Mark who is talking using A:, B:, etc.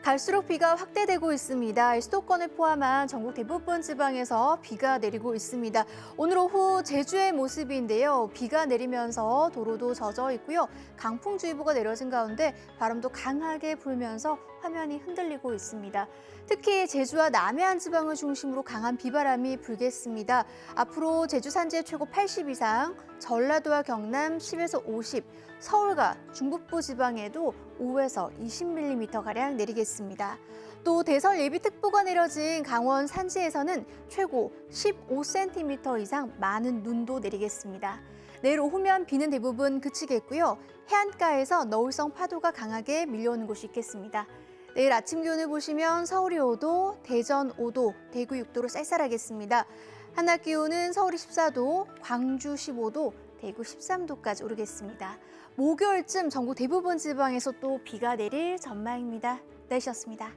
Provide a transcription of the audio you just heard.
A: 갈수록 비가 확대되고 있습니다. 수도권을 포함한 전국 대부분 지방에서 비가 내리고 있습니다. 오늘 오후 제주의 모습인데요. 비가 내리면서 도로도 젖어 있고요. 강풍주의보가 내려진 가운데 바람도 강하게 불면서 화면이 흔들리고 있습니다. 특히 제주와 남해안 지방을 중심으로 강한 비바람이 불겠습니다. 앞으로 제주 산지 최고 80 이상, 전라도와 경남 10에서 50, 서울과 중북부 지방에도 5에서 20mm가량 내리겠습니다. 또 대설 예비특보가 내려진 강원 산지에서는 최고 15cm 이상 많은 눈도 내리겠습니다. 내일 오후면 비는 대부분 그치겠고요. 해안가에서 너울성 파도가 강하게 밀려오는 곳이 있겠습니다. 내일 아침 기온을 보시면 서울이 5도, 대전 5도, 대구 6도로 쌀쌀하겠습니다. 한낮 기온은 서울이 14도, 광주 15도, 대구 13도까지 오르겠습니다. 목요일쯤 전국 대부분 지방에서 또 비가 내릴 전망입니다. 날씨였습니다.